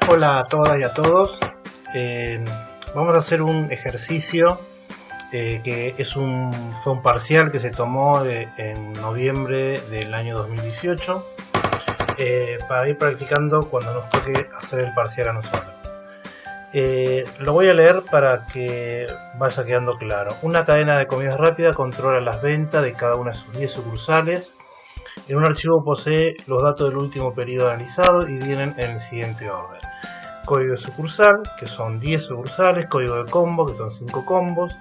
Hola a todas y a todos. Vamos a hacer un ejercicio que fue un parcial que se tomó en noviembre del año 2018 para ir practicando cuando nos toque hacer el parcial a nosotros. Lo voy a leer para que vaya quedando claro. Una cadena de comidas rápidas controla las ventas de cada una de sus 10 sucursales. En un archivo posee los datos del último periodo analizado y vienen en el siguiente orden: código de sucursal, que son 10 sucursales; código de combo, que son 5 combos;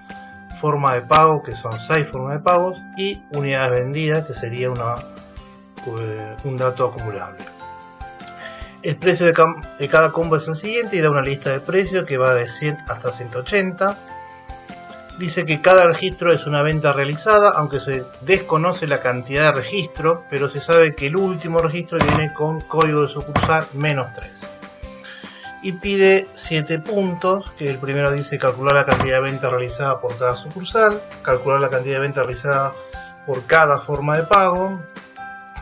forma de pago, que son 6 formas de pagos; y unidades vendidas, que sería un dato acumulable. El precio de cada combo es el siguiente y da una lista de precios que va de 100 hasta 180. Dice que cada registro es una venta realizada, aunque se desconoce la cantidad de registros, pero se sabe que el último registro viene con código de sucursal -3. Y pide 7 puntos, que el primero dice calcular la cantidad de venta realizada por cada sucursal, calcular la cantidad de venta realizada por cada forma de pago,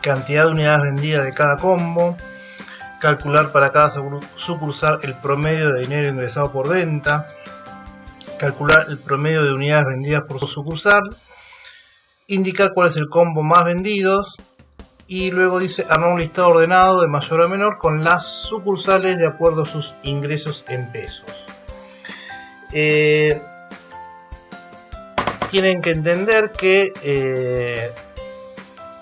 cantidad de unidades vendidas de cada combo, calcular para cada sucursal el promedio de dinero ingresado por venta, calcular el promedio de unidades vendidas por sucursal, indicar cuál es el combo más vendido, y luego dice armar un listado ordenado de mayor a menor con las sucursales de acuerdo a sus ingresos en pesos. Tienen que entender que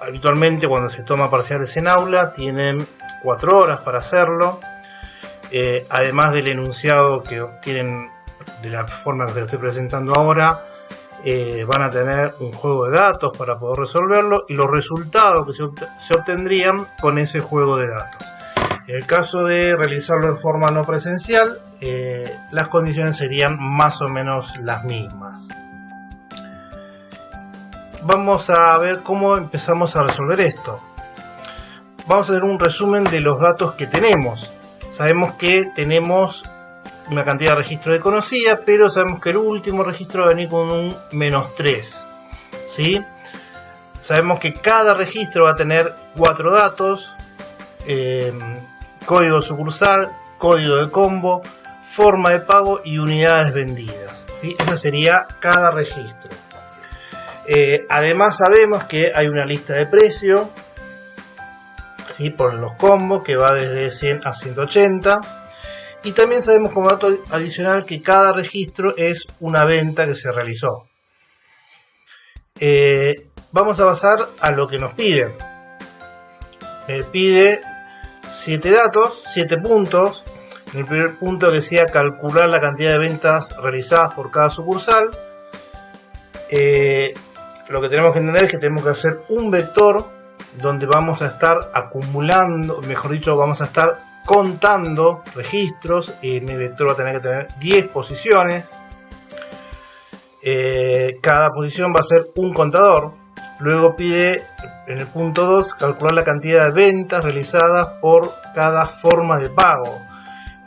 habitualmente cuando se toma parciales en aula tienen 4 horas para hacerlo, además del enunciado que obtienen de la forma que se lo estoy presentando ahora. Van a tener un juego de datos para poder resolverlo y los resultados que se obtendrían con ese juego de datos. En el caso de realizarlo en forma no presencial, las condiciones serían más o menos las mismas. Vamos a ver cómo empezamos a resolver esto. Vamos a hacer un resumen de los datos que tenemos. Sabemos que tenemos una cantidad de registros desconocida, pero sabemos que el último registro va a venir con un -3, ¿sí? Sabemos que cada registro va a tener 4 datos: código de sucursal, código de combo, forma de pago y unidades vendidas, ¿sí? Ese sería cada registro. Además sabemos que hay una lista de precios, ¿sí?, por los combos, que va desde 100 a 180. Y también sabemos como dato adicional que cada registro es una venta que se realizó. Vamos a pasar a lo que nos pide. Pide 7 datos, 7 puntos. En el primer punto decía calcular la cantidad de ventas realizadas por cada sucursal. Lo que tenemos que entender es que tenemos que hacer un vector donde vamos a estar acumulando, mejor dicho, vamos a estar contando registros. En el vector va a tener que tener 10 posiciones. Cada posición va a ser un contador. Luego pide en el punto 2 calcular la cantidad de ventas realizadas por cada forma de pago.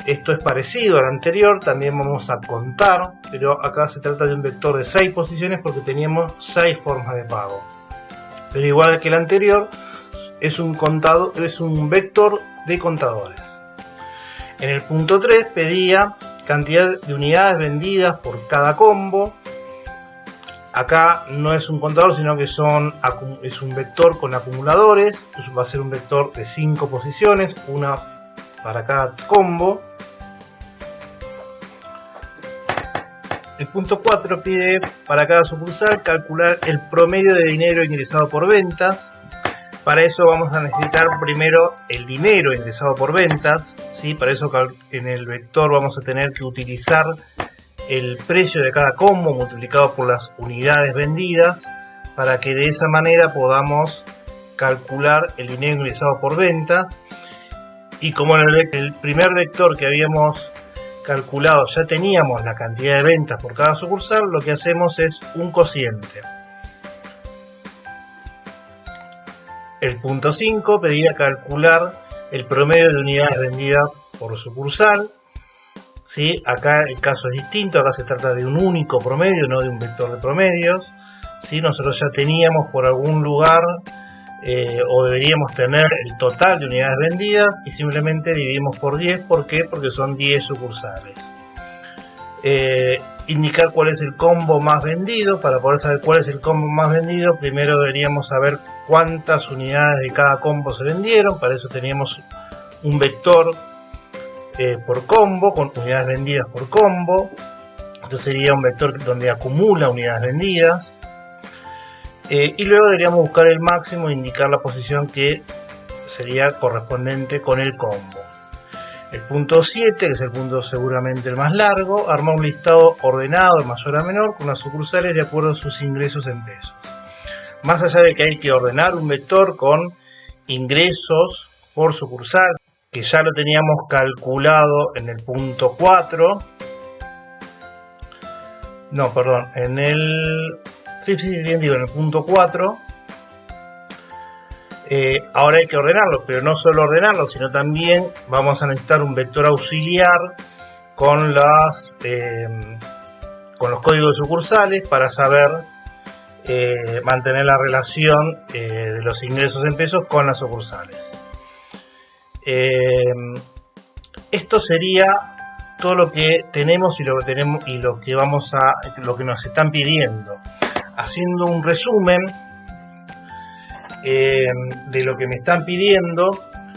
Esto es parecido al anterior, también vamos a contar, pero acá se trata de un vector de 6 posiciones porque teníamos 6 formas de pago. Pero igual que el anterior, es un vector de contadores. En el punto 3 pedía cantidad de unidades vendidas por cada combo. Acá no es un contador, sino que es un vector con acumuladores. Va a ser un vector de 5 posiciones, una para cada combo. El punto 4 pide para cada sucursal calcular el promedio de dinero ingresado por ventas. Para eso vamos a necesitar primero el dinero ingresado por ventas, ¿sí? Para eso en el vector vamos a tener que utilizar el precio de cada combo multiplicado por las unidades vendidas, para que de esa manera podamos calcular el dinero ingresado por ventas. Y como en el primer vector que habíamos calculado ya teníamos la cantidad de ventas por cada sucursal, lo que hacemos es un cociente. El punto 5 pedía calcular el promedio de unidades vendidas por sucursal, ¿sí? Acá el caso es distinto, acá se trata de un único promedio, no de un vector de promedios, ¿sí? Nosotros ya teníamos por algún lugar o deberíamos tener el total de unidades vendidas y simplemente dividimos por 10. ¿Por qué? Porque son 10 sucursales. Indicar cuál es el combo más vendido. Para poder saber cuál es el combo más vendido, primero deberíamos saber cuántas unidades de cada combo se vendieron. Para eso teníamos un vector por combo, con unidades vendidas por combo. Esto sería un vector donde acumula unidades vendidas. Y luego deberíamos buscar el máximo e indicar la posición que sería correspondiente con el combo. El punto 7, que es el punto seguramente el más largo, armar un listado ordenado de mayor a menor con las sucursales de acuerdo a sus ingresos en pesos. Más allá de que hay que ordenar un vector con ingresos por sucursal, que ya lo teníamos calculado en el punto 4. No, perdón, en el... Sí, bien digo, en el punto 4. Ahora hay que ordenarlo, pero no solo ordenarlo, sino también vamos a necesitar un vector auxiliar con los códigos de sucursales para saber mantener la relación de los ingresos en pesos con las sucursales. Esto sería todo lo que tenemos y lo que nos están pidiendo. Haciendo un resumen de lo que me están pidiendo,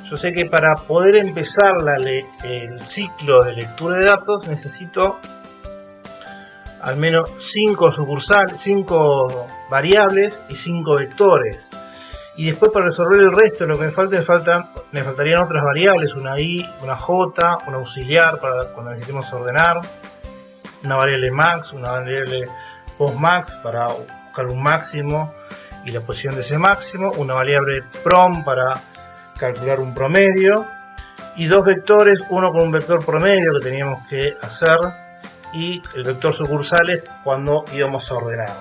yo sé que para poder empezar el ciclo de lectura de datos necesito al menos 5 sucursales, 5 variables y 5 vectores. Y después, para resolver el resto de lo que me faltarían otras variables, una i, una j, un auxiliar para cuando necesitemos ordenar, una variable max, una variable postmax para buscar un máximo y la posición de ese máximo, una variable prom para calcular un promedio y 2 vectores, uno con un vector promedio que teníamos que hacer y el vector sucursales cuando íbamos a ordenar.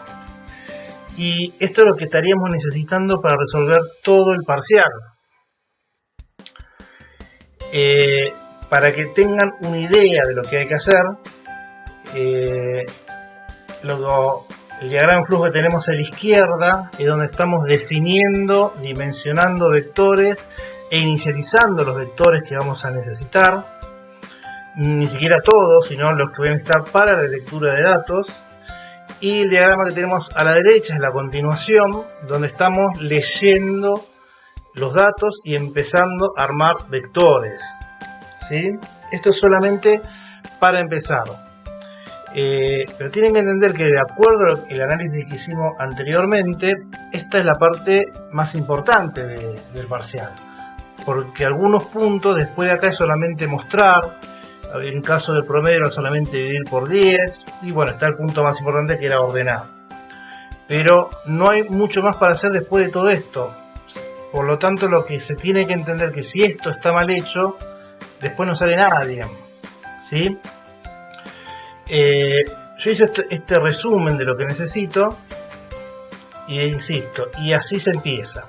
Y esto es lo que estaríamos necesitando para resolver todo el parcial. Para que tengan una idea de lo que hay que hacer, el diagrama de flujo que tenemos a la izquierda es donde estamos definiendo, dimensionando vectores e inicializando los vectores que vamos a necesitar. Ni siquiera todos, sino los que voy a necesitar para la lectura de datos. Y el diagrama que tenemos a la derecha es la continuación, donde estamos leyendo los datos y empezando a armar vectores. ¿Sí? Esto es solamente para empezar. Pero tienen que entender que de acuerdo al análisis que hicimos anteriormente, esta es la parte más importante del parcial. Porque algunos puntos después de acá es solamente mostrar. En caso del promedio era solamente dividir por 10. Y bueno, está el punto más importante que era ordenar. Pero no hay mucho más para hacer después de todo esto. Por lo tanto, lo que se tiene que entender que si esto está mal hecho, después no sale nada, digamos. ¿Sí? Yo hice este resumen de lo que necesito. Y insisto, y así se empieza.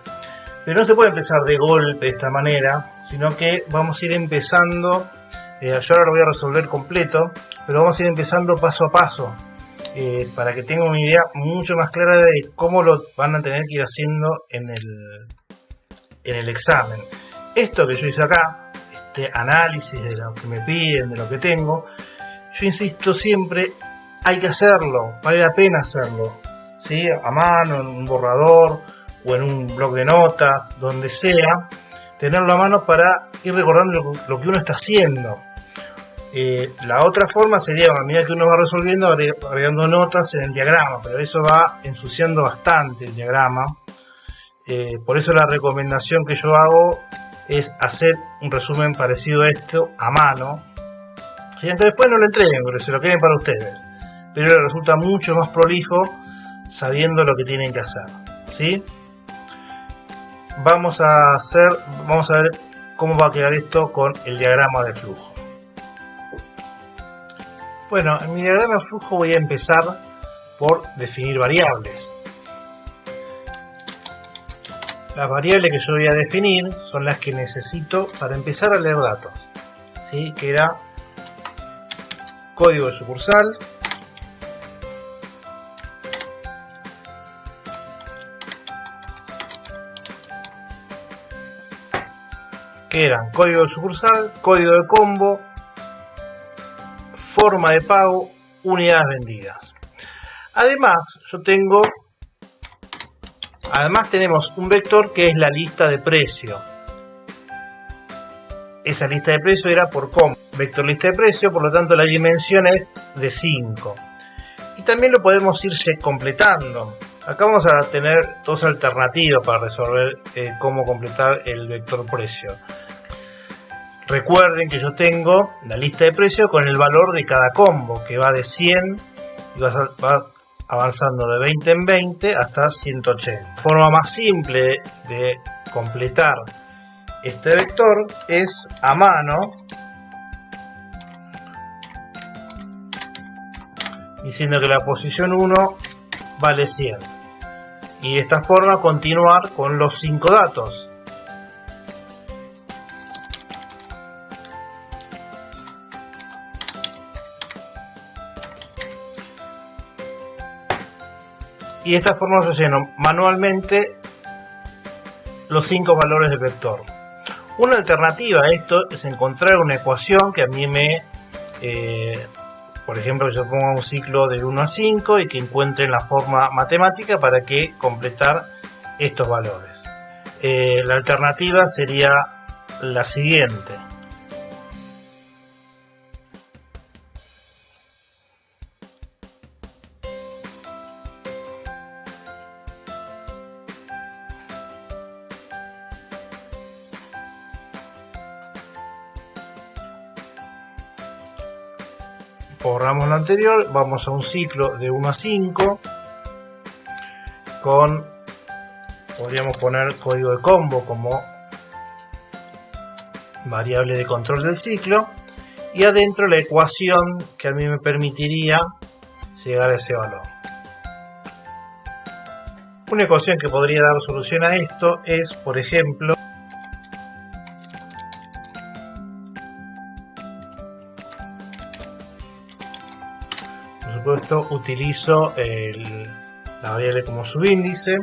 Pero no se puede empezar de golpe de esta manera, sino que vamos a ir empezando. Yo ahora lo voy a resolver completo, pero vamos a ir empezando paso a paso para que tengan una idea mucho más clara de cómo lo van a tener que ir haciendo en el examen. Esto que yo hice acá, este análisis de lo que me piden, de lo que tengo, yo insisto siempre, hay que hacerlo, vale la pena hacerlo, ¿sí? A mano, en un borrador o en un bloc de notas, donde sea, tenerlo a mano para ir recordando lo que uno está haciendo. La otra forma sería, a medida que uno va resolviendo, agregando notas en el diagrama, pero eso va ensuciando bastante el diagrama. Por eso la recomendación que yo hago es hacer un resumen parecido a esto a mano. Y entonces después no lo entreguen, porque se lo queden para ustedes. Pero les resulta mucho más prolijo sabiendo lo que tienen que hacer, ¿sí? Vamos a ver cómo va a quedar esto con el diagrama de flujo. Bueno, en mi diagrama de flujo voy a empezar por definir variables. Las variables que yo voy a definir son las que necesito para empezar a leer datos, ¿sí? Que era código de sucursal, que eran código de sucursal, código de combo, forma de pago, unidades vendidas. Además tenemos un vector que es la lista de precio. Esa lista de precio era por combo, vector lista de precio, por lo tanto la dimensión es de 5. Y también lo podemos ir completando. Acá vamos a tener dos alternativas para resolver cómo completar el vector precio. Recuerden que yo tengo la lista de precio con el valor de cada combo, que va de 100 y va avanzando de 20 en 20 hasta 180. La forma más simple de completar este vector es a mano, diciendo que la posición 1 vale 100. Y de esta forma continuar con los 5 datos. Y de esta forma se llenan manualmente los 5 valores del vector. Una alternativa a esto es encontrar una ecuación que a mí por ejemplo, yo pongo un ciclo de 1 a 5 y que encuentren la forma matemática para que completar estos valores. La alternativa sería la siguiente. Borramos lo anterior, vamos a un ciclo de 1 a 5 podríamos poner código de combo como variable de control del ciclo, y adentro la ecuación que a mí me permitiría llegar a ese valor. Una ecuación que podría dar solución a esto es, por ejemplo, utilizo la variable como subíndice.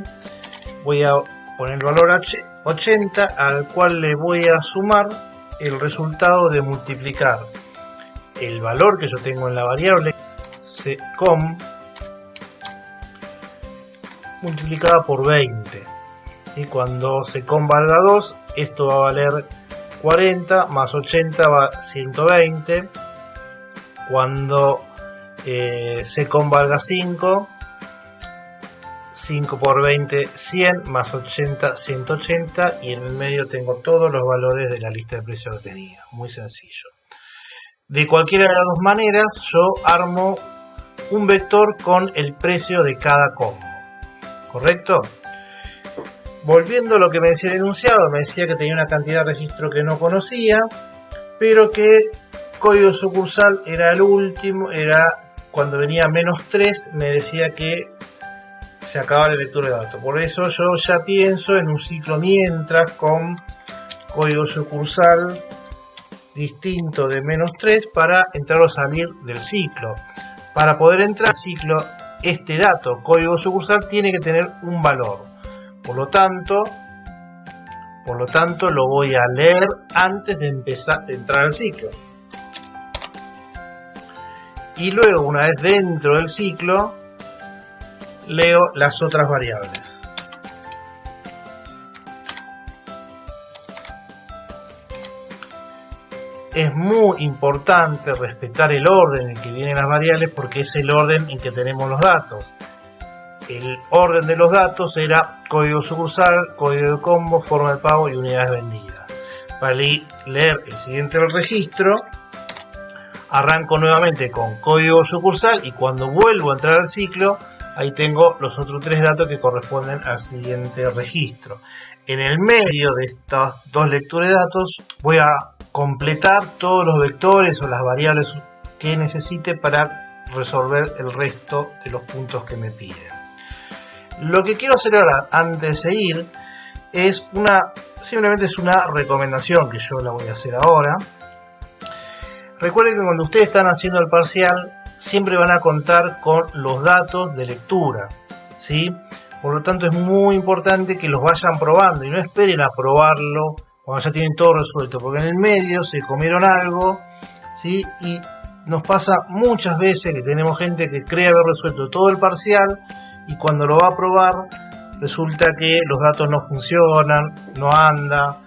Voy a poner el valor 80, al cual le voy a sumar el resultado de multiplicar el valor que yo tengo en la variable com multiplicada por 20, y cuando com valga 2, esto va a valer 40, más 80 va 120. Cuando com valga 5, 5 por 20, 100, más 80, 180, y en el medio tengo todos los valores de la lista de precios que tenía. Muy sencillo. De cualquiera de las dos maneras, yo armo un vector con el precio de cada combo. ¿Correcto? Volviendo a lo que me decía el enunciado, me decía que tenía una cantidad de registro que no conocía, pero que código sucursal era el último, cuando venía -3, me decía que se acababa la lectura de datos. Por eso yo ya pienso en un ciclo mientras con código sucursal distinto de -3 para entrar o salir del ciclo. Para poder entrar al ciclo, este dato, código sucursal, tiene que tener un valor. Por lo tanto lo voy a leer antes de empezar a entrar al ciclo. Y luego, una vez dentro del ciclo, leo las otras variables. Es muy importante respetar el orden en que vienen las variables, porque es el orden en que tenemos los datos. El orden de los datos era código sucursal, código de combo, forma de pago y unidades vendidas. Para leer el siguiente registro, arranco nuevamente con código sucursal, y cuando vuelvo a entrar al ciclo, ahí tengo los otros 3 datos que corresponden al siguiente registro. En el medio de estas dos lecturas de datos voy a completar todos los vectores o las variables que necesite para resolver el resto de los puntos que me piden. Lo que quiero hacer ahora, antes de seguir, es simplemente es una recomendación que yo la voy a hacer ahora. Recuerden que cuando ustedes están haciendo el parcial, siempre van a contar con los datos de lectura, ¿sí? Por lo tanto, es muy importante que los vayan probando y no esperen a probarlo cuando ya tienen todo resuelto, porque en el medio se comieron algo, ¿sí? Y nos pasa muchas veces que tenemos gente que cree haber resuelto todo el parcial y cuando lo va a probar resulta que los datos no funcionan, no anda,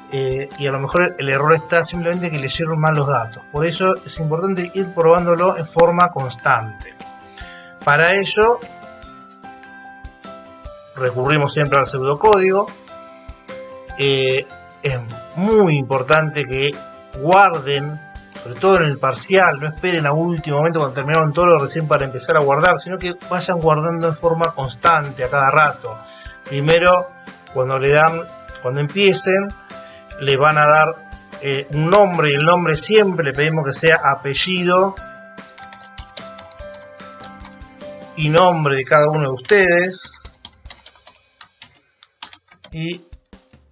y a lo mejor el error está simplemente que leyeron mal los datos. Por eso es importante ir probándolo en forma constante. Para ello recurrimos siempre al pseudocódigo. Es muy importante que guarden, sobre todo en el parcial, no esperen a último momento cuando terminaron todo lo recién para empezar a guardar, sino que vayan guardando en forma constante a cada rato. Primero, cuando empiecen, le van a dar un nombre, y el nombre siempre le pedimos que sea apellido y nombre de cada uno de ustedes, y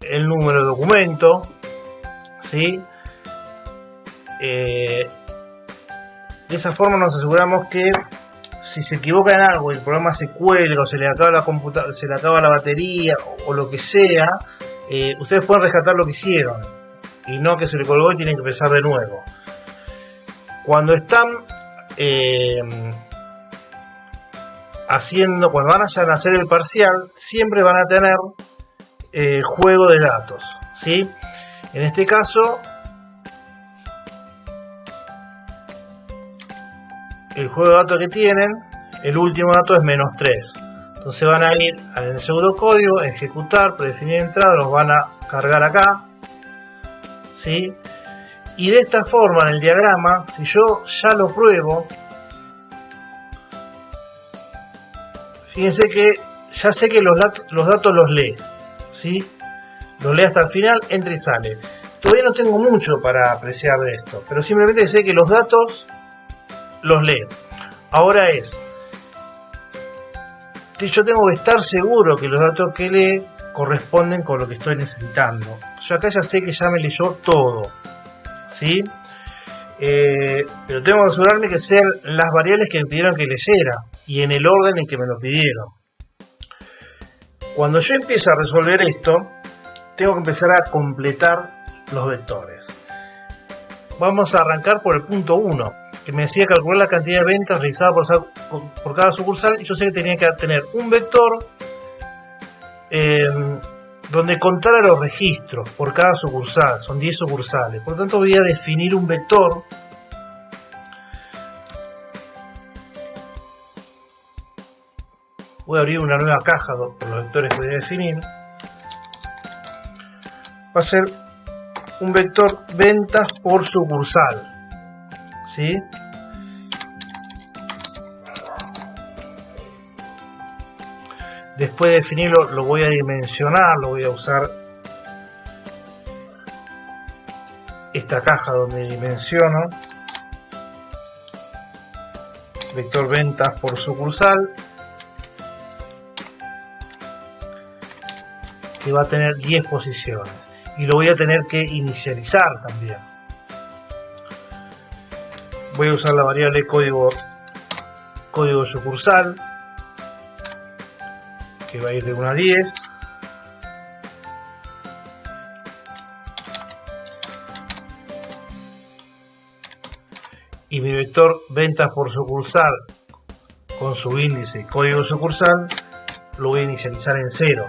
el número de documento, ¿sí? De esa forma nos aseguramos que si se equivoca en algo y el programa se cuelga o se le acaba la computadora, se le acaba la batería o lo que sea, ustedes pueden rescatar lo que hicieron y no que se le colgó y tienen que empezar de nuevo. Cuando están cuando van a hacer el parcial, siempre van a tener juego de datos, ¿sí? En este caso, el juego de datos que tienen, el último dato es -3. Entonces van a ir al pseudocódigo, ejecutar, predefinir entrada, los van a cargar acá, ¿sí? Y de esta forma en el diagrama, si yo ya lo pruebo, fíjense que ya sé que los datos los lee, ¿sí? Los lee hasta el final, entra y sale. Todavía no tengo mucho para apreciar de esto, pero simplemente sé que los datos los lee. Ahora yo tengo que estar seguro que los datos que lee corresponden con lo que estoy necesitando. Yo acá ya sé que ya me leyó todo, ¿sí? Pero tengo que asegurarme que sean las variables que me pidieron que leyera y en el orden en que me lo pidieron. Cuando yo empiezo a resolver esto, tengo que empezar a completar los vectores. Vamos a arrancar por el punto 1, que me decía calcular la cantidad de ventas realizadas por cada sucursal, y yo sé que tenía que tener un vector donde contara los registros por cada sucursal. Son 10 sucursales, por lo tanto voy a definir un vector voy a abrir una nueva caja por los vectores que voy a definir. Va a ser un vector ventas por sucursal, ¿sí? Después de definirlo lo voy a dimensionar, lo voy a usar esta caja donde dimensiono vector ventas por sucursal, que va a tener 10 posiciones y lo voy a tener que inicializar también. Voy a usar la variable código sucursal, que va a ir de 1 a 10. Y mi vector ventas por sucursal con su índice código sucursal lo voy a inicializar en 0.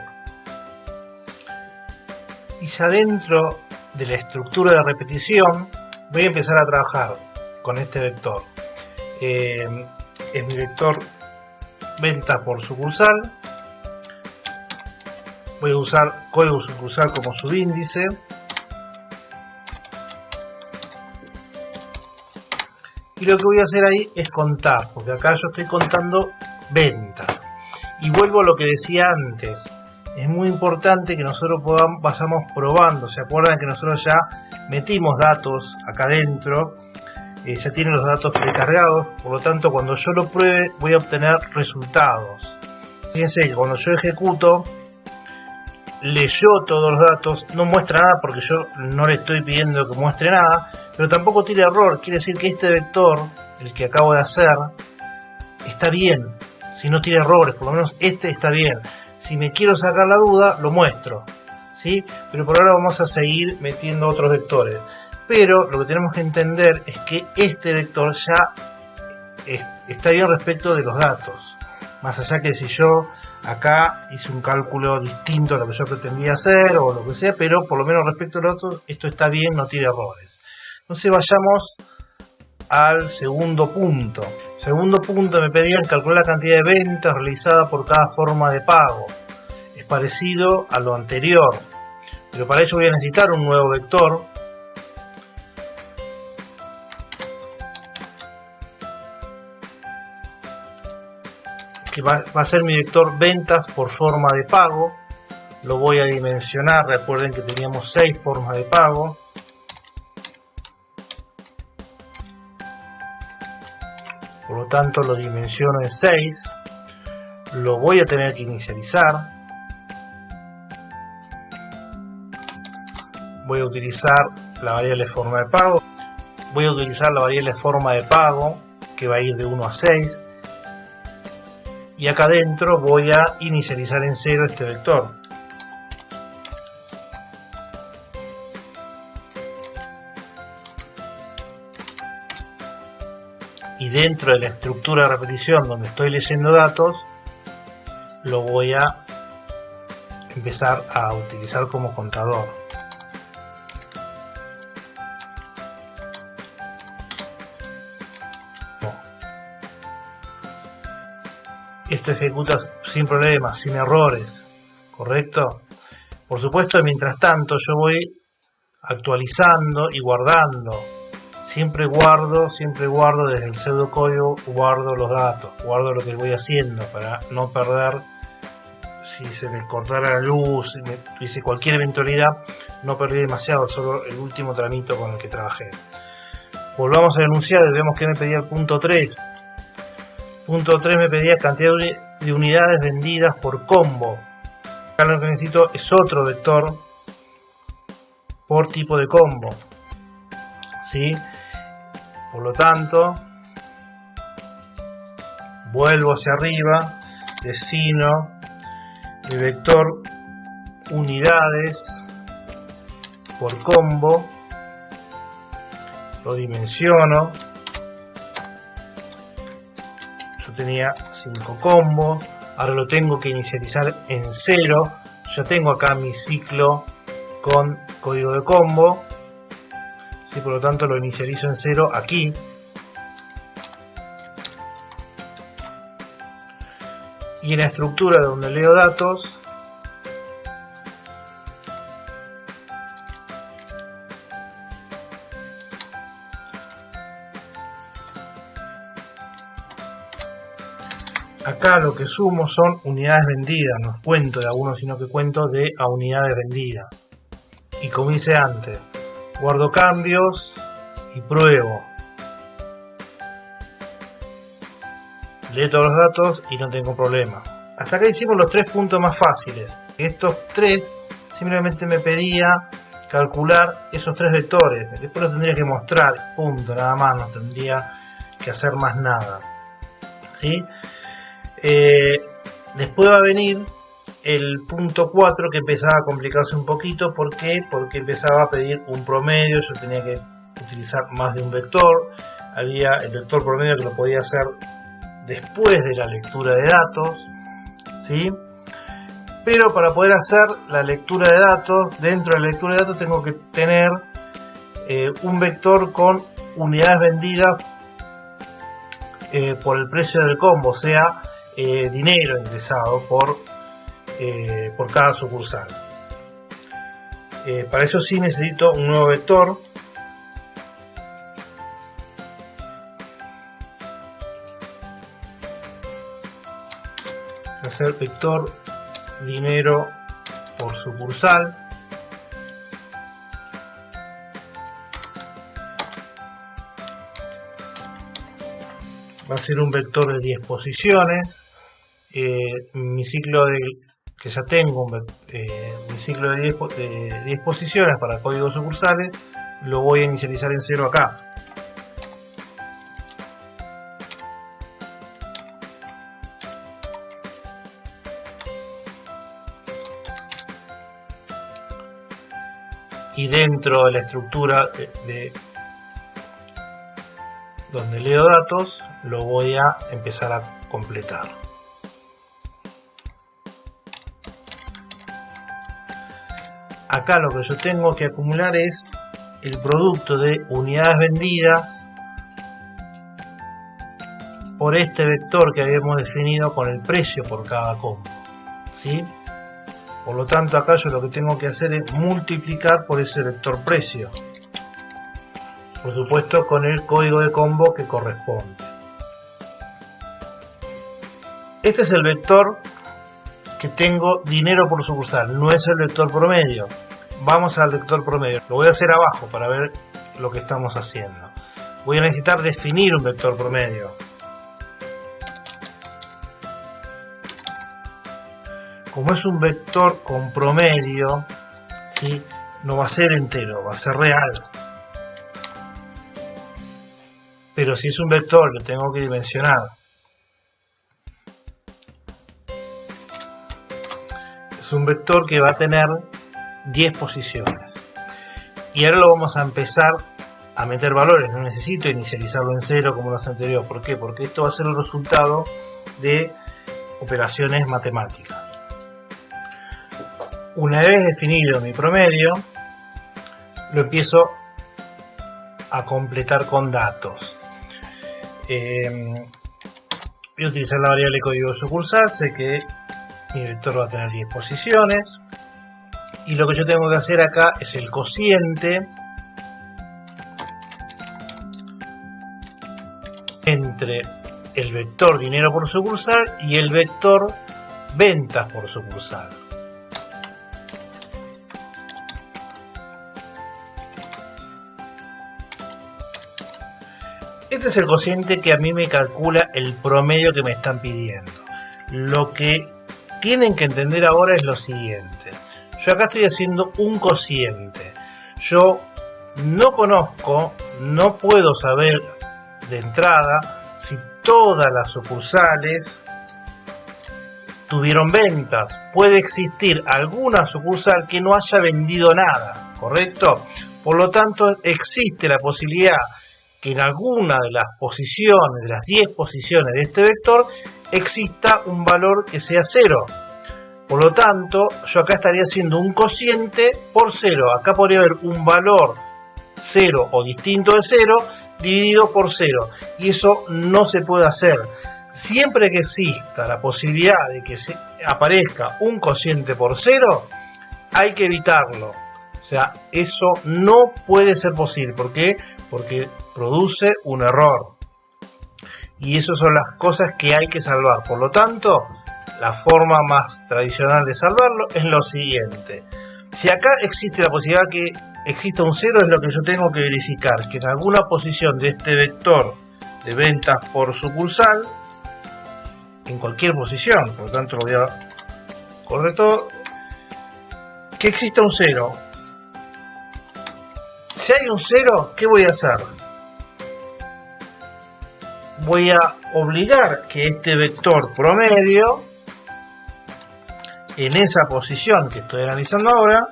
Y ya dentro de la estructura de repetición voy a empezar a trabajar con este vector. Es mi vector ventas por sucursal. Voy a usar código sucursal como subíndice. Y lo que voy a hacer ahí es contar, porque acá yo estoy contando ventas. Y vuelvo a lo que decía antes. Es muy importante que nosotros vayamos probando. ¿Se acuerdan que nosotros ya metimos datos acá adentro? Ya tienen los datos precargados. Por lo tanto, cuando yo lo pruebe, voy a obtener resultados. Fíjense que cuando yo ejecuto, leyó todos los datos, no muestra nada porque yo no le estoy pidiendo que muestre nada, pero tampoco tiene error. Quiere decir que este vector, el que acabo de hacer, está bien. Si no tiene errores, por lo menos este está bien. Si me quiero sacar la duda, lo muestro. ¿sí? Pero por ahora vamos a seguir metiendo otros vectores. Pero lo que tenemos que entender es que este vector ya está bien respecto de los datos. Más allá que si yo acá hice un cálculo distinto a lo que yo pretendía hacer o lo que sea, pero por lo menos respecto a los datos, esto está bien, no tiene errores. Entonces vayamos al segundo punto. Segundo punto, me pedían calcular la cantidad de ventas realizada por cada forma de pago. Es parecido a lo anterior, pero para ello voy a necesitar un nuevo vector. Que va a ser mi vector ventas por forma de pago. Lo voy a dimensionar, recuerden que teníamos 6 formas de pago. Por lo tanto lo dimensiono en 6. Lo voy a tener que inicializar. Voy a utilizar la variable forma de pago. Voy a utilizar la variable forma de pago que va a ir de 1 a 6. Y acá adentro voy a inicializar en 0 este vector. Y dentro de la estructura de repetición donde estoy leyendo datos, lo voy a empezar a utilizar como contador. Esto ejecuta sin problemas, sin errores, ¿correcto? Por supuesto, mientras tanto yo voy actualizando y guardando. Siempre guardo desde el pseudocódigo, guardo los datos, guardo lo que voy haciendo para no perder, si se me cortara la luz, si me tuviese cualquier eventualidad, no perdí demasiado, solo el último tramito con el que trabajé. Volvamos al enunciado y vemos que me pedía el punto 3. Punto 3 me pedía cantidad de unidades vendidas por combo. Acá lo que necesito es otro vector por tipo de combo, ¿sí? Por lo tanto, vuelvo hacia arriba, defino el vector unidades por combo, lo dimensiono. Yo tenía 5 combos, ahora lo tengo que inicializar en 0. Ya tengo acá mi ciclo con código de combo, ¿sí? Por lo tanto lo inicializo en 0 aquí. Y en la estructura donde leo datos, acá lo que sumo son unidades vendidas, no cuento de a uno, sino que cuento de a unidades vendidas. Y como hice antes, guardo cambios y pruebo. Leo todos los datos y no tengo problema. Hasta acá hicimos los 3 puntos más fáciles. Estos 3 simplemente me pedía calcular esos 3 vectores. Después los tendría que mostrar, punto, nada más, no tendría que hacer más nada, ¿sí? Después va a venir el punto 4 que empezaba a complicarse un poquito. ¿Por qué? Porque empezaba a pedir un promedio. Yo tenía que utilizar más de un vector. Había el vector promedio que lo podía hacer después de la lectura de datos, ¿sí? Pero para poder hacer la lectura de datos, dentro de la lectura de datos tengo que tener un vector con unidades vendidas por el precio del combo, o sea, dinero ingresado por cada sucursal. Para eso sí necesito un nuevo vector. Hacer vector dinero por sucursal. Va a ser un vector de 10 posiciones. Mi ciclo que ya tengo, mi ciclo de 10 posiciones para códigos sucursales, lo voy a inicializar en 0 acá. y dentro de la estructura de donde leo datos lo voy a empezar a completar. Acá lo que yo tengo que acumular es el producto de unidades vendidas por este vector que habíamos definido con el precio por cada combo, ¿sí? Por lo tanto, acá yo lo que tengo que hacer es multiplicar por ese vector precio, por supuesto con el código de combo que corresponde. Este es el vector que tengo dinero por sucursal, no es el vector promedio. Vamos al vector promedio, lo voy a hacer abajo para ver lo que estamos haciendo. Voy a necesitar definir un vector promedio. Como es un vector con promedio, ¿sí?, no va a ser entero, va a ser real. Pero si es un vector que tengo que dimensionar, es un vector que va a tener 10 posiciones. Y ahora lo vamos a empezar a meter valores. No necesito inicializarlo en 0 como los anteriores. ¿Por qué? Porque esto va a ser el resultado de operaciones matemáticas. Una vez definido mi promedio, lo empiezo a completar con datos. Voy a utilizar la variable código sucursal. Sé que mi vector va a tener 10 posiciones. Y lo que yo tengo que hacer acá es el cociente entre el vector dinero por sucursal y el vector ventas por sucursal. Este es el cociente que a mí me calcula el promedio que me están pidiendo. Lo que tienen que entender ahora es lo siguiente. Yo acá estoy haciendo un cociente. Yo no conozco, no puedo saber de entrada si todas las sucursales tuvieron ventas. Puede existir alguna sucursal que no haya vendido nada, ¿correcto? Por lo tanto, existe la posibilidad que en alguna de las posiciones, de las 10 posiciones de este vector, exista un valor que sea 0. Por lo tanto, yo acá estaría haciendo un cociente por 0. Acá podría haber un valor 0 o distinto de 0 dividido por 0. Y eso no se puede hacer. Siempre que exista la posibilidad de que aparezca un cociente por 0, hay que evitarlo. O sea, eso no puede ser posible. ¿Por qué? Porque produce un error. Y esas son las cosas que hay que salvar. Por lo tanto, la forma más tradicional de salvarlo es lo siguiente. Si acá existe la posibilidad que exista un 0, es lo que yo tengo que verificar, que en alguna posición de este vector de ventas por sucursal, en cualquier posición, por lo tanto lo voy a correr todo, que exista un 0. Si hay un 0, ¿qué voy a hacer? Voy a obligar que este vector promedio, en esa posición que estoy analizando ahora,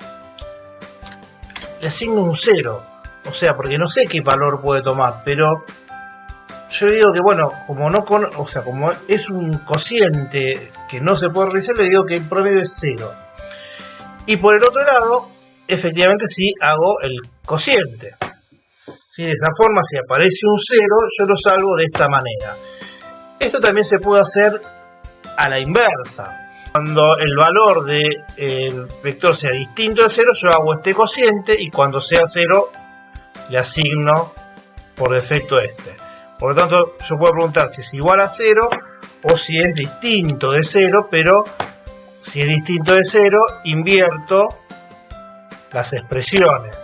le asigno un 0. O sea, porque no sé qué valor puede tomar, pero yo le digo que, bueno, como como es un cociente que no se puede realizar, le digo que el promedio es 0. Y por el otro lado, efectivamente sí hago el cociente. ¿Sí? De esa forma, si aparece un 0, yo lo salvo de esta manera. Esto también se puede hacer a la inversa. Cuando el valor del vector sea distinto de 0, yo hago este cociente, y cuando sea 0, le asigno por defecto este. Por lo tanto, yo puedo preguntar si es igual a 0 o si es distinto de 0, pero si es distinto de 0, invierto las expresiones.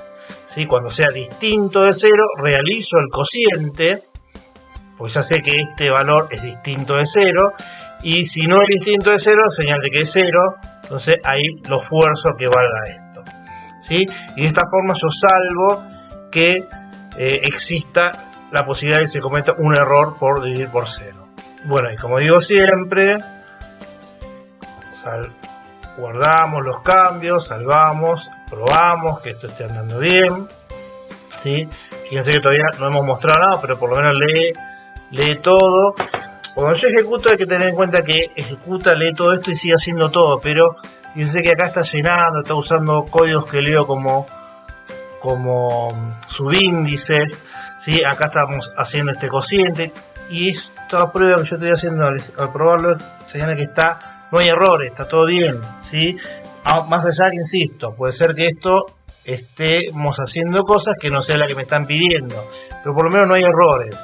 ¿Sí? Cuando sea distinto de 0, realizo el cociente, pues ya sé que este valor es distinto de 0, y si no es distinto de 0, señal de que es 0, entonces ahí lo fuerzo que valga esto. ¿Sí? Y de esta forma yo salvo que exista la posibilidad de que se cometa un error por dividir por 0. Bueno, y como digo siempre, guardamos los cambios, salvamos, probamos que esto esté andando bien, ¿sí? Fíjense que todavía no hemos mostrado nada, pero por lo menos lee todo. Cuando yo ejecuto hay que tener en cuenta que ejecuta, lee todo esto y sigue haciendo todo, pero fíjense que acá está llenando, está usando códigos que leo como subíndices, ¿sí? Acá estamos haciendo este cociente y esta prueba que yo estoy haciendo al probarlo señala que no hay errores, está todo bien, ¿sí? Más allá que insisto, puede ser que esto estemos haciendo cosas que no sea la que me están pidiendo, pero por lo menos no hay errores.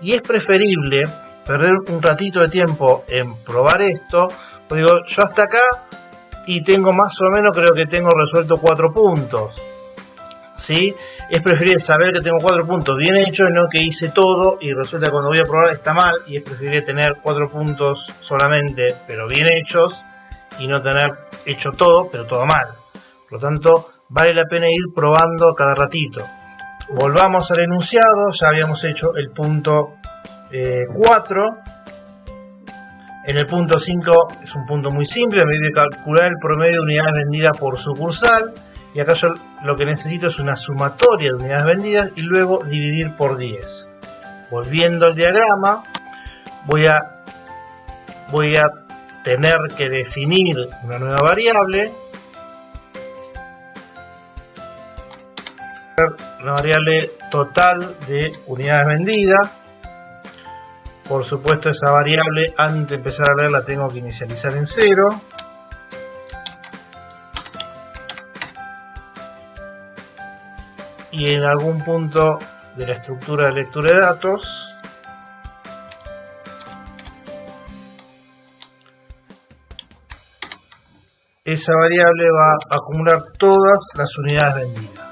Y es preferible perder un ratito de tiempo en probar esto, pues digo, yo hasta acá y tengo más o menos, creo que tengo resuelto 4 puntos, ¿sí? Es preferible saber que tengo 4 puntos bien hechos y no que hice todo y resulta que cuando voy a probar está mal, y es preferible tener 4 puntos solamente pero bien hechos y no tener hecho todo pero todo mal. Por lo tanto, vale la pena ir probando cada ratito. Volvamos al enunciado, ya habíamos hecho el punto 4. En el punto 5 es un punto muy simple, me debe calcular el promedio de unidades vendidas por sucursal, y acá yo lo que necesito es una sumatoria de unidades vendidas y luego dividir por 10. Volviendo al diagrama, voy a tener que definir una nueva variable, una variable total de unidades vendidas. Por supuesto, esa variable, antes de empezar a leer, la tengo que inicializar en 0. Y en algún punto de la estructura de lectura de datos, esa variable va a acumular todas las unidades vendidas.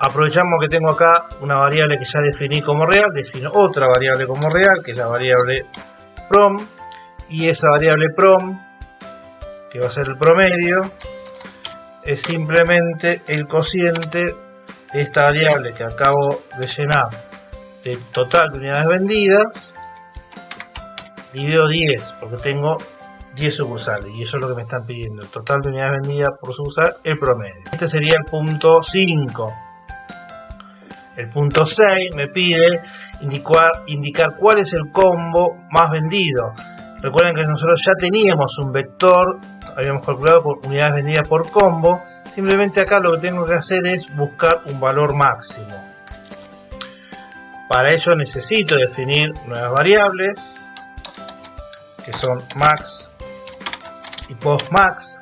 Aprovechamos que tengo acá una variable que ya definí como real, defino otra variable como real, que es la variable prom, y esa variable prom, que va a ser el promedio, es simplemente el cociente de esta variable que acabo de llenar del total de unidades vendidas, dividido 10, porque tengo 10 sucursales, y eso es lo que me están pidiendo, el total de unidades vendidas por sucursal, el promedio. Este sería el punto 5. El punto 6 me pide indicar cuál es el combo más vendido. Recuerden que nosotros ya teníamos un vector, habíamos calculado por unidades vendidas por combo. Simplemente acá lo que tengo que hacer es buscar un valor máximo. Para ello necesito definir nuevas variables, que son max y postmax.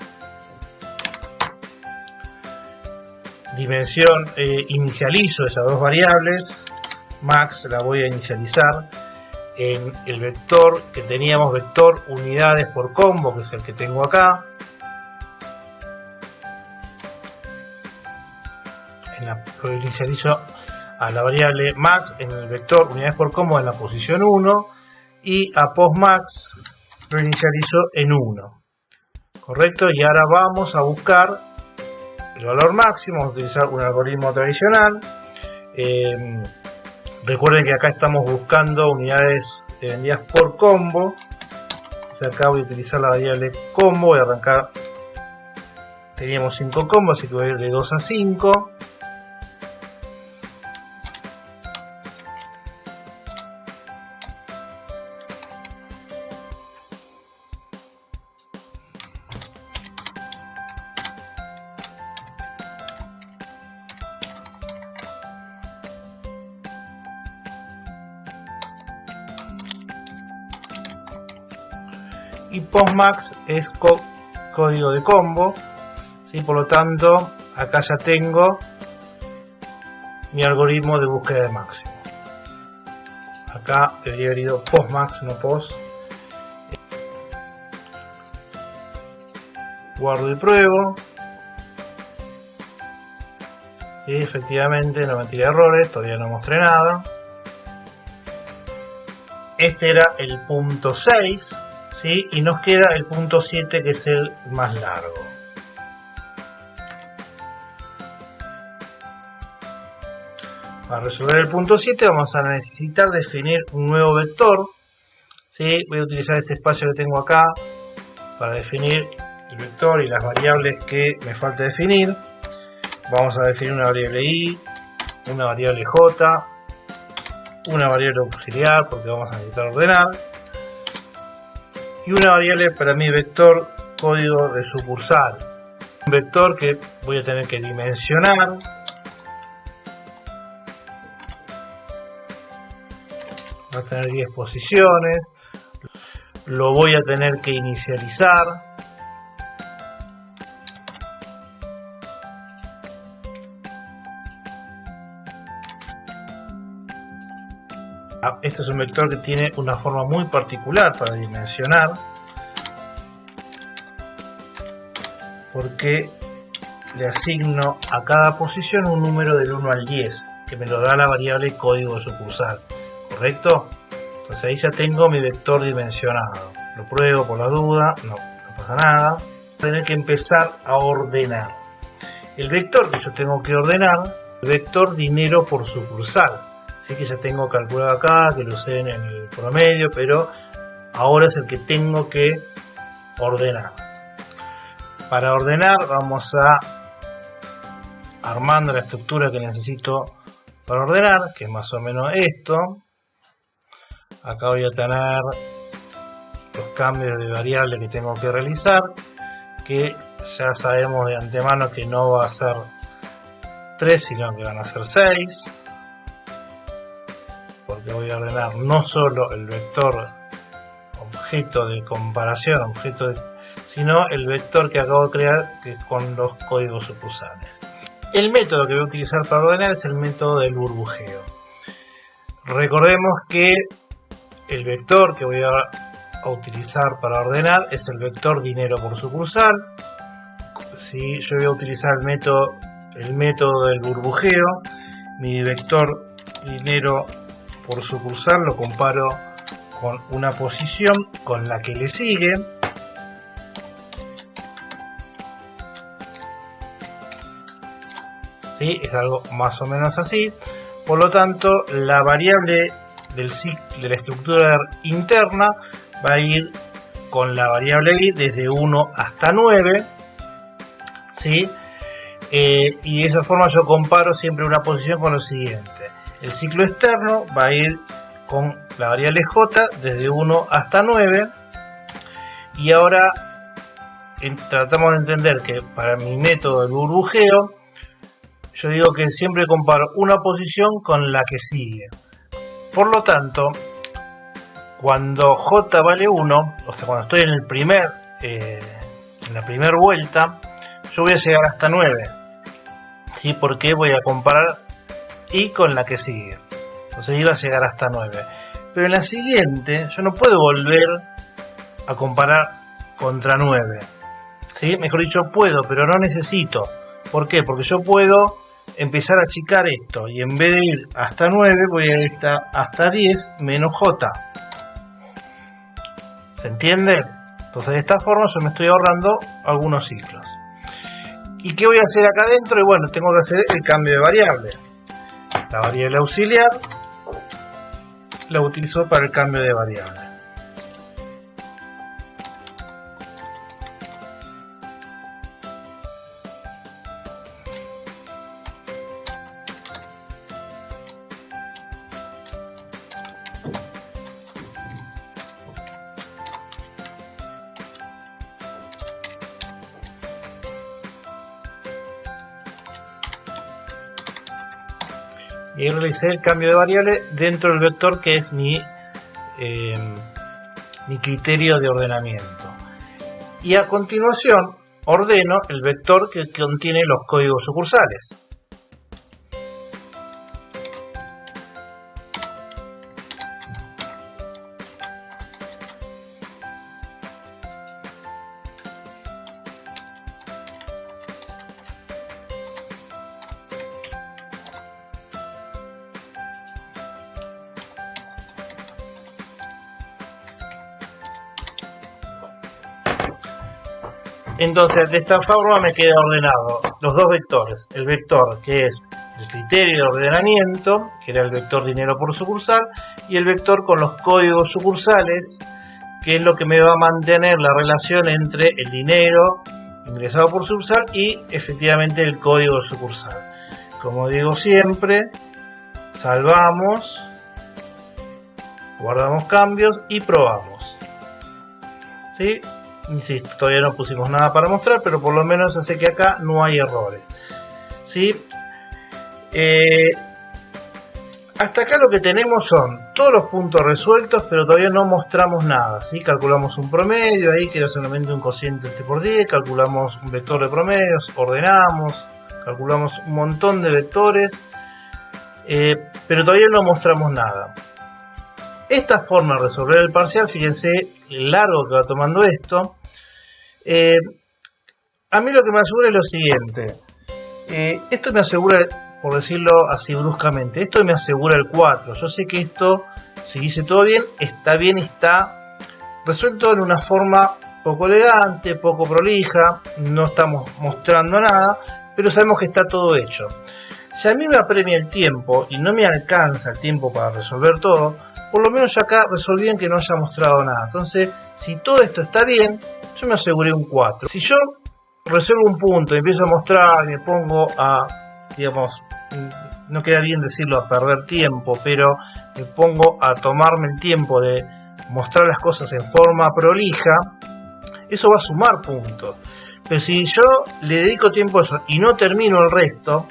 Dimensión, inicializo esas dos variables. Max la voy a inicializar en el vector que teníamos, vector unidades por combo, que es el que tengo acá. Lo inicializo a la variable max en el vector unidades por combo en la posición 1, y a postmax lo inicializo en 1. Correcto, y ahora vamos a buscar el valor máximo. Vamos a utilizar un algoritmo tradicional. Recuerden que acá estamos buscando unidades vendidas por combo. O sea, acá voy a utilizar la variable combo, voy a arrancar. Teníamos 5 combos, así que voy a ir de 2 a 5. Y postmax es código de combo, ¿sí? Por lo tanto, acá ya tengo mi algoritmo de búsqueda de máximo. Acá debería haber ido postmax, no post. Guardo y pruebo. Sí, efectivamente no me tira errores, todavía no mostré nada. Este era el punto 6. ¿Sí? Y nos queda el punto 7, que es el más largo. Para resolver el punto 7 vamos a necesitar definir un nuevo vector. ¿Sí? Voy a utilizar este espacio que tengo acá para definir el vector y las variables que me falta definir. vamos a definir una variable i, una variable j, una variable auxiliar porque vamos a necesitar ordenar, y una variable para mi vector código de sucursal, un vector que voy a tener que dimensionar, va a tener 10 posiciones, lo voy a tener que inicializar, este es un vector que tiene una forma muy particular para dimensionar, porque le asigno a cada posición un número del 1 al 10 que me lo da la variable código de sucursal, ¿correcto? Entonces ahí ya tengo mi vector dimensionado. Lo pruebo por la duda, no pasa nada. Voy a tener que empezar a ordenar. El vector que yo tengo que ordenar, el vector dinero por sucursal. Así que ya tengo calculado acá, que lo usé en el promedio, pero ahora es el que tengo que ordenar. Para ordenar vamos a armando la estructura que necesito para ordenar, que es más o menos esto. Acá voy a tener los cambios de variable que tengo que realizar, que ya sabemos de antemano que no va a ser 3, sino que van a ser 6. Porque voy a ordenar no solo el vector objeto de comparación, sino el vector que acabo de crear, que es con los códigos sucursales. El método que voy a utilizar para ordenar es el método del burbujeo. Recordemos que el vector que voy a utilizar para ordenar es el vector dinero por sucursal. Si yo voy a utilizar el método del burbujeo, mi vector dinero por sucursal lo comparo con una posición con la que le sigue. ¿Sí? Es algo más o menos así. Por lo tanto, la variable de la estructura interna va a ir con la variable i desde 1 hasta 9. ¿Sí? Y de esa forma yo comparo siempre una posición con lo siguiente. El ciclo externo va a ir con la variable j desde 1 hasta 9. Y ahora tratamos de entender que para mi método del burbujeo, yo digo que siempre comparo una posición con la que sigue. Por lo tanto, cuando j vale 1, o sea, cuando estoy en la primera vuelta, yo voy a llegar hasta 9. ¿Sí? Porque voy a comparar y con la que sigue. Entonces iba a llegar hasta 9. Pero en la siguiente yo no puedo volver a comparar contra 9. ¿Sí? Mejor dicho, puedo, pero no necesito. ¿Por qué? Porque yo puedo empezar a achicar esto. Y en vez de ir hasta 9, voy a ir hasta 10 menos j. ¿Se entiende? Entonces de esta forma yo me estoy ahorrando algunos ciclos. ¿Y qué voy a hacer acá adentro? Y bueno, tengo que hacer el cambio de variable. La variable auxiliar la utilizo para el cambio de variable. Y realicé el cambio de variable dentro del vector que es mi criterio de ordenamiento. Y a continuación ordeno el vector que contiene los códigos sucursales. Entonces de esta forma me queda ordenado los dos vectores, el vector que es el criterio de ordenamiento, que era el vector dinero por sucursal, y el vector con los códigos sucursales, que es lo que me va a mantener la relación entre el dinero ingresado por sucursal y efectivamente el código sucursal. Como digo siempre, salvamos, guardamos cambios y probamos. ¿Sí? Insisto, todavía no pusimos nada para mostrar, pero por lo menos ya sé que acá no hay errores. ¿Sí? Hasta acá lo que tenemos son todos los puntos resueltos, pero todavía no mostramos nada. ¿Sí? Calculamos un promedio, ahí queda solamente un cociente t por 10, calculamos un vector de promedios, ordenamos, calculamos un montón de vectores, pero todavía no mostramos nada. Esta forma de resolver el parcial, fíjense el largo que va tomando esto. A mí lo que me asegura es lo siguiente. Esto me asegura, por decirlo así bruscamente, esto me asegura el 4. Yo sé que esto, si hice todo bien y está resuelto en una forma poco elegante, poco prolija, no estamos mostrando nada, pero sabemos que está todo hecho. Si a mí me apremia el tiempo y no me alcanza el tiempo para resolver todo, por lo menos yo acá resolví en que no haya mostrado nada. Entonces, si todo esto está bien, yo me aseguré un 4. Si yo resuelvo un punto y empiezo a mostrar y me pongo a, digamos, no queda bien decirlo, a perder tiempo, pero me pongo a tomarme el tiempo de mostrar las cosas en forma prolija, eso va a sumar puntos. Pero si yo le dedico tiempo a eso y no termino el resto,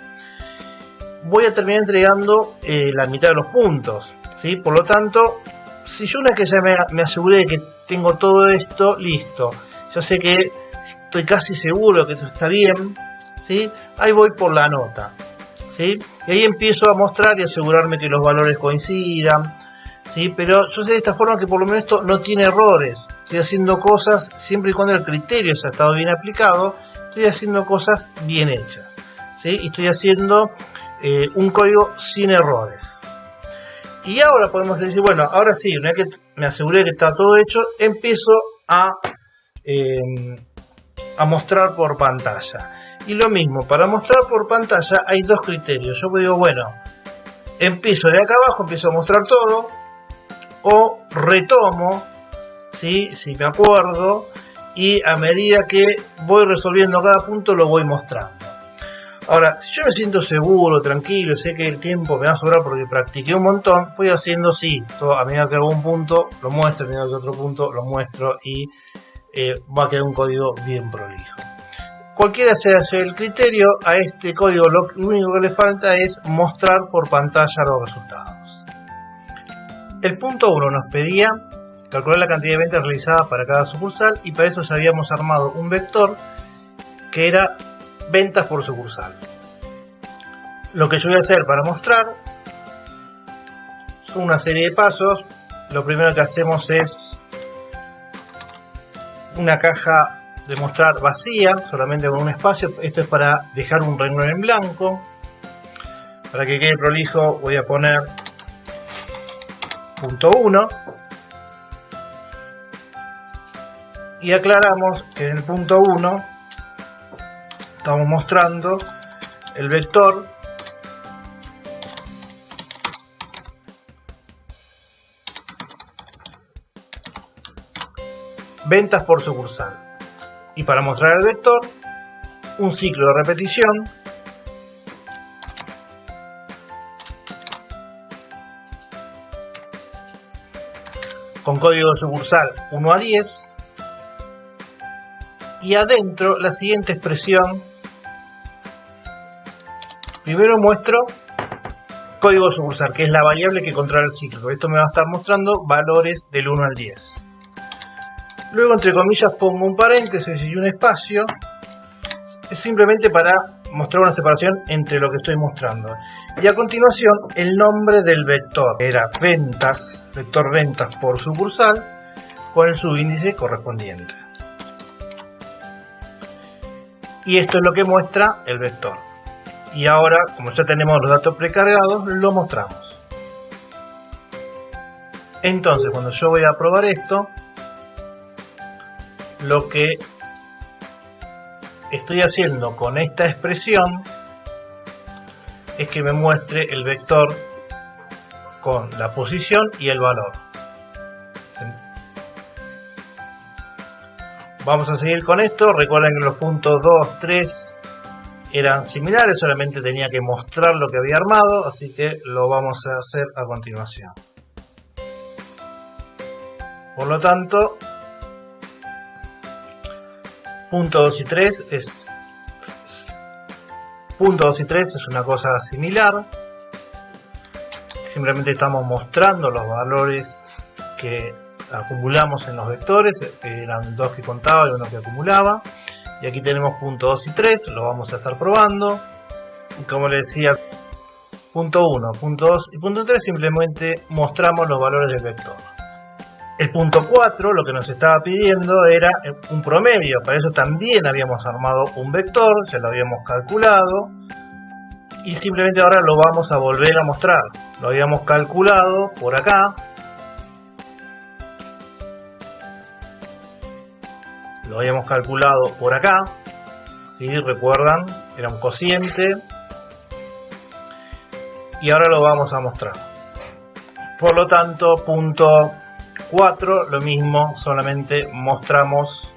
voy a terminar entregando la mitad de los puntos, ¿sí? Por lo tanto, si yo una vez que ya me aseguré de que tengo todo esto listo, yo sé que estoy casi seguro que esto está bien, ¿sí? Ahí voy por la nota, ¿sí? Y ahí empiezo a mostrar y asegurarme que los valores coincidan, ¿sí? Pero yo sé de esta forma que por lo menos esto no tiene errores. Estoy haciendo cosas, siempre y cuando el criterio se ha estado bien aplicado, estoy haciendo cosas bien hechas, ¿sí? Y estoy haciendo un código sin errores. Y ahora podemos decir, bueno, ahora sí, una vez que me aseguré que está todo hecho, empiezo a mostrar por pantalla. Y lo mismo, para mostrar por pantalla hay dos criterios. Yo digo, bueno, empiezo de acá abajo, empiezo a mostrar todo, o retomo, ¿sí? Si me acuerdo, y a medida que voy resolviendo cada punto lo voy mostrando. Ahora, si yo me siento seguro, tranquilo, sé que el tiempo me va a sobrar porque practiqué un montón, voy haciendo sí, todo, a medida que hago un punto lo muestro, a medida que otro punto lo muestro y va a quedar un código bien prolijo. Cualquiera sea el criterio, a este código lo único que le falta es mostrar por pantalla los resultados. El punto 1 nos pedía calcular la cantidad de ventas realizadas para cada sucursal y para eso ya habíamos armado un vector que era ventas por sucursal. Lo que yo voy a hacer para mostrar son una serie de pasos. Lo primero que hacemos es una caja de mostrar vacía, solamente con un espacio. Esto es para dejar un renglón en blanco. Para que quede prolijo voy a poner punto 1 y aclaramos que en el punto 1 estamos mostrando el vector ventas por sucursal y para mostrar el vector un ciclo de repetición con código de sucursal 1 a 10 y adentro la siguiente expresión. Primero muestro código de sucursal, que es la variable que controla el ciclo. Esto me va a estar mostrando valores del 1 al 10. Luego, entre comillas, pongo un paréntesis y un espacio. Es simplemente para mostrar una separación entre lo que estoy mostrando. Y a continuación, el nombre del vector. Era ventas, vector ventas por sucursal, con el subíndice correspondiente. Y esto es lo que muestra el vector. Y ahora, como ya tenemos los datos precargados, lo mostramos. Entonces, cuando yo voy a probar esto, lo que estoy haciendo con esta expresión es que me muestre el vector con la posición y el valor. Vamos a seguir con esto. Recuerden que los puntos 2, 3 eran similares, solamente tenía que mostrar lo que había armado, así que lo vamos a hacer a continuación. Por lo tanto, punto 2 y 3 es una cosa similar. Simplemente estamos mostrando los valores que acumulamos en los vectores. Eran 2 que contaba y 1 que acumulaba. Y aquí tenemos punto 2 y 3, lo vamos a estar probando. Y como les decía, punto 1, punto 2 y punto 3 simplemente mostramos los valores del vector. El punto 4 lo que nos estaba pidiendo era un promedio. Para eso también habíamos armado un vector, ya lo habíamos calculado. Y simplemente ahora lo vamos a volver a mostrar. Lo habíamos calculado por acá. Lo habíamos calculado por acá. ¿Sí? ¿Recuerdan? Era un cociente. Y ahora lo vamos a mostrar. Por lo tanto, punto 4, lo mismo, solamente mostramos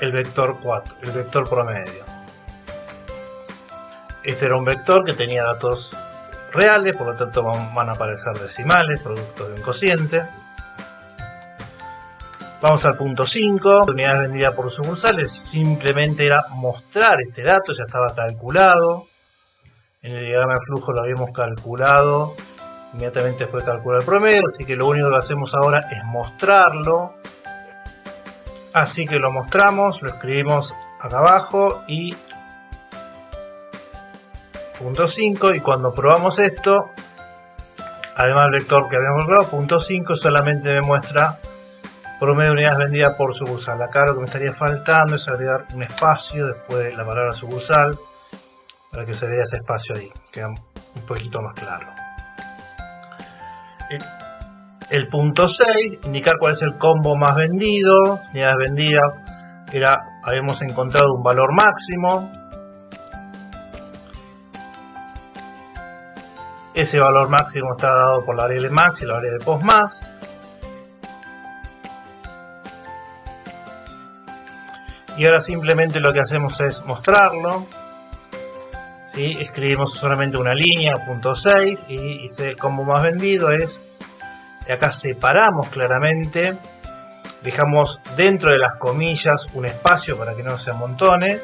el vector 4, el vector promedio. Este era un vector que tenía datos reales, por lo tanto van a aparecer decimales, productos de un cociente. Vamos al punto 5, unidades vendidas por sucursales, simplemente era mostrar este dato, ya estaba calculado. En el diagrama de flujo lo habíamos calculado, inmediatamente después de calcular el promedio, así que lo único que hacemos ahora es mostrarlo. Así que lo mostramos, lo escribimos acá abajo y punto 5, y cuando probamos esto, además del vector que habíamos probado, punto 5 solamente me muestra promedio de unidades vendidas por sucursal. Acá lo que me estaría faltando es agregar un espacio después de la palabra sucursal para que se vea ese espacio ahí, queda un poquito más claro. El punto 6, indicar cuál es el combo más vendido. Unidades vendidas, habíamos encontrado un valor máximo. Ese valor máximo está dado por la variable max y la variable post más. Y ahora simplemente lo que hacemos es mostrarlo. ¿Sí? Escribimos solamente una línea, punto 6, y dice el combo más vendido es. Y acá separamos claramente, dejamos dentro de las comillas un espacio para que no se amontone.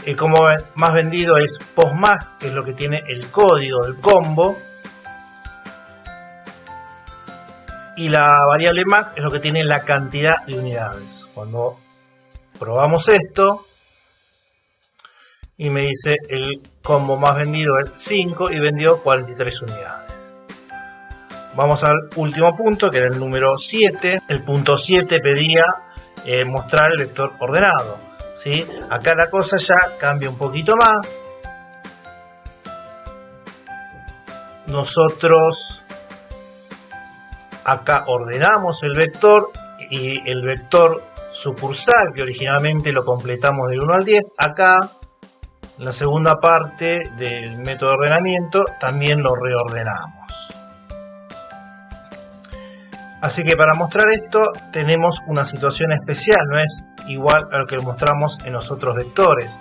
El combo más vendido es post más, que es lo que tiene el código del combo. Y la variable max es lo que tiene la cantidad de unidades. Cuando probamos esto y me dice el combo más vendido es 5 y vendió 43 unidades. Vamos al último punto, que era el número 7. El punto 7 pedía mostrar el vector ordenado. ¿Sí? Acá la cosa ya cambia un poquito más. Nosotros acá ordenamos el vector y el vector sucursal, que originalmente lo completamos del 1 al 10, acá en la segunda parte del método de ordenamiento también lo reordenamos. Así que para mostrar esto tenemos una situación especial, no es igual a lo que mostramos en los otros vectores.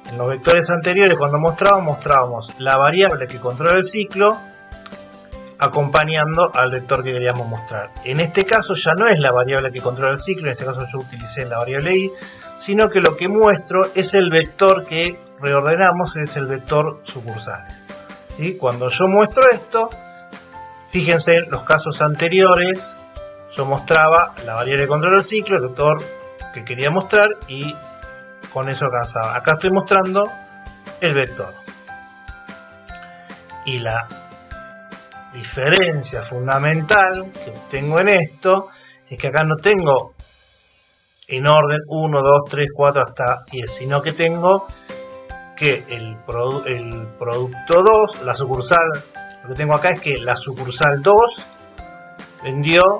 En los vectores anteriores, cuando mostrábamos la variable que controla el ciclo acompañando al vector que queríamos mostrar. En este caso ya no es la variable que controla el ciclo, en este caso yo utilicé la variable i, sino que lo que muestro es el vector que reordenamos, es el vector sucursales. ¿Sí? Cuando yo muestro esto, fíjense en los casos anteriores, yo mostraba la variable que controla el ciclo, el vector que quería mostrar, y con eso alcanzaba. Acá estoy mostrando el vector. Y la diferencia fundamental que tengo en esto es que acá no tengo en orden 1, 2, 3, 4 hasta 10, sino que tengo que el producto 2, la sucursal, lo que tengo acá es que la sucursal 2 vendió,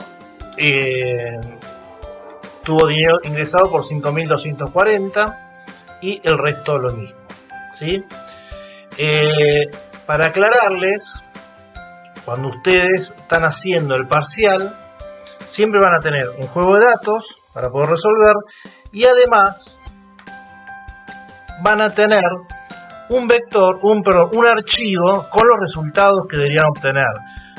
tuvo dinero ingresado por 5.240 y el resto lo mismo. ¿Sí? Para aclararles, cuando ustedes están haciendo el parcial, siempre van a tener un juego de datos para poder resolver, y además van a tener un vector, un archivo con los resultados que deberían obtener.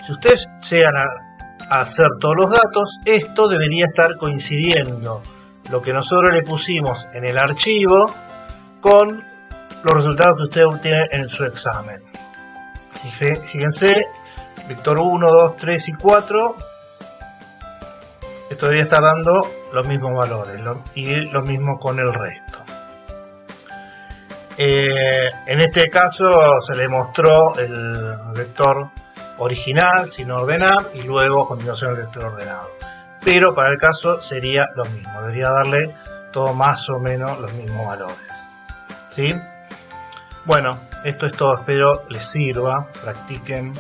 Si ustedes llegan a hacer todos los datos, esto debería estar coincidiendo lo que nosotros le pusimos en el archivo con los resultados que ustedes obtienen en su examen. Fíjense, vector 1, 2, 3 y 4, esto debería estar dando los mismos valores y lo mismo con el resto. En este caso se le mostró el vector original sin ordenar y luego a continuación el vector ordenado, pero para el caso sería lo mismo, debería darle todo más o menos los mismos valores, ¿sí? Bueno, esto es todo, espero les sirva, practiquen.